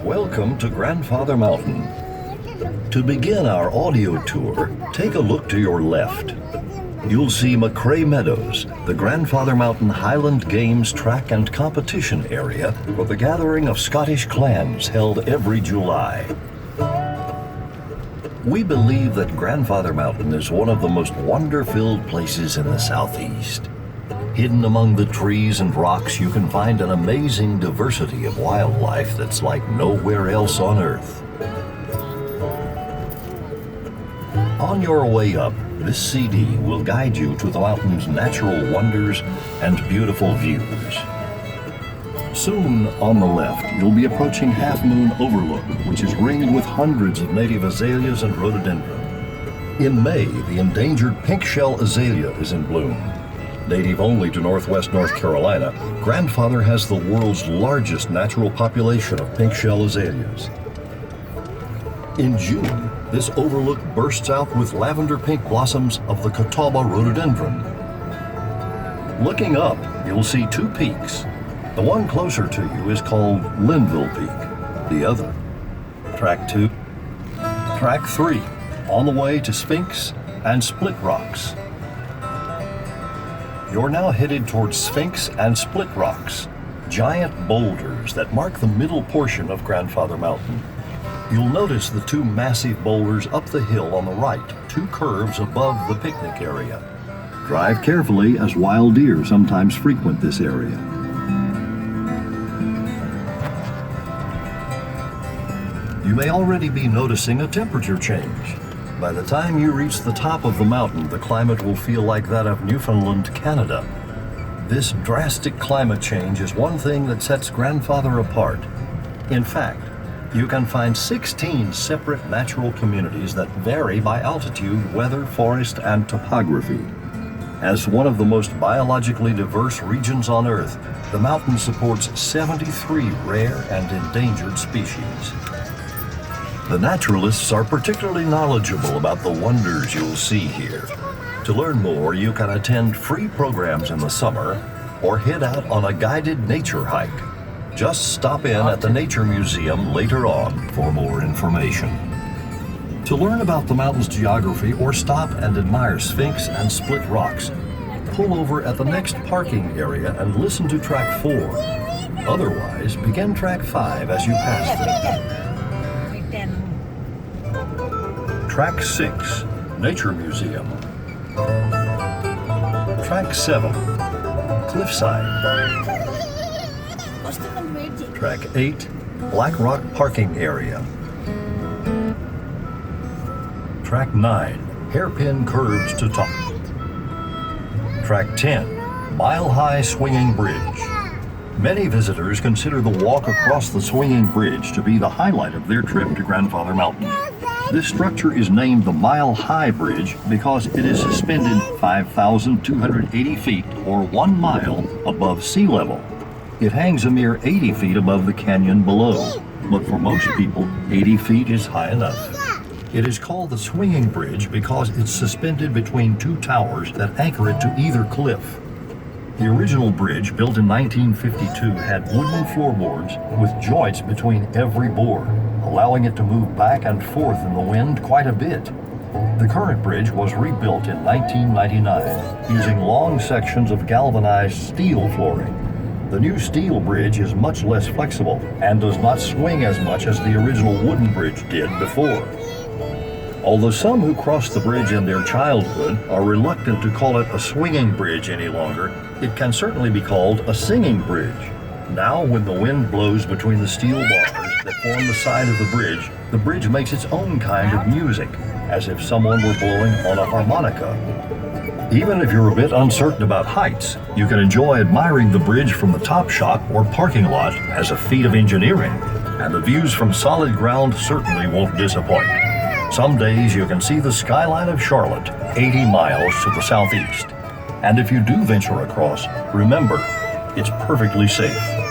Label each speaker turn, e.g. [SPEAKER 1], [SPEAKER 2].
[SPEAKER 1] Welcome to Grandfather Mountain. To begin our audio tour, take a look to your left. You'll see McCrae Meadows, the Grandfather Mountain Highland Games track and competition area for the gathering of Scottish clans held every July. We believe that Grandfather Mountain is one of the most wonder-filled places in the Southeast. Hidden among the trees and rocks, you can find an amazing diversity of wildlife that's like nowhere else on Earth. On your way up, this CD will guide you to the mountain's natural wonders and beautiful views. Soon, on the left, you'll be approaching Halfmoon Overlook, which is ringed with hundreds of native azaleas and rhododendron. In May, the endangered pink shell azalea is in bloom. Native only to northwest North Carolina, Grandfather has the world's largest natural population of pink shell azaleas. In June, this overlook bursts out with lavender pink blossoms of the Catawba rhododendron. Looking up, you'll see two peaks. The one closer to you is called Linville Peak, the other, Track 2, Track 3, on the way to Sphinx and Split Rocks. You're now headed towards Sphinx and Split Rocks, giant boulders that mark the middle portion of Grandfather Mountain. You'll notice the two massive boulders up the hill on the right, two curves above the picnic area. Drive carefully, as wild deer sometimes frequent this area. You may already be noticing a temperature change. By the time you reach the top of the mountain, the climate will feel like that of Newfoundland, Canada. This drastic climate change is one thing that sets Grandfather apart. In fact, you can find 16 separate natural communities that vary by altitude, weather, forest, and topography. As one of the most biologically diverse regions on Earth, the mountain supports 73 rare and endangered species. The naturalists are particularly knowledgeable about the wonders you'll see here. To learn more, you can attend free programs in the summer or head out on a guided nature hike. Just stop in at the Nature Museum later on for more information. To learn about the mountain's geography or stop and admire Sphinx and Split Rocks, pull over at the next parking area and listen to Track 4. Otherwise, begin Track 5 as you pass them. Track 6, Nature Museum. Track 7, Cliffside. Track 8, Black Rock Parking Area. Track 9, Hairpin Curves to Top. Track 10, Mile High Swinging Bridge. Many visitors consider the walk across the swinging bridge to be the highlight of their trip to Grandfather Mountain. This structure is named the Mile High Bridge because it is suspended 5,280 feet or 1 mile above sea level. It hangs a mere 80 feet above the canyon below, but for most people, 80 feet is high enough. It is called the Swinging Bridge because it's suspended between two towers that anchor it to either cliff. The original bridge, built in 1952, had wooden floorboards with joints between every board, allowing it to move back and forth in the wind quite a bit. The current bridge was rebuilt in 1999 using long sections of galvanized steel flooring. The new steel bridge is much less flexible and does not swing as much as the original wooden bridge did before. Although some who crossed the bridge in their childhood are reluctant to call it a swinging bridge any longer, it can certainly be called a singing bridge. Now, when the wind blows between the steel bars that form the side of the bridge makes its own kind of music, as if someone were blowing on a harmonica. Even if you're a bit uncertain about heights, you can enjoy admiring the bridge from the top shop or parking lot as a feat of engineering, and the views from solid ground certainly won't disappoint. Some days you can see the skyline of Charlotte, 80 miles to the southeast. And if you do venture across, remember, it's perfectly safe.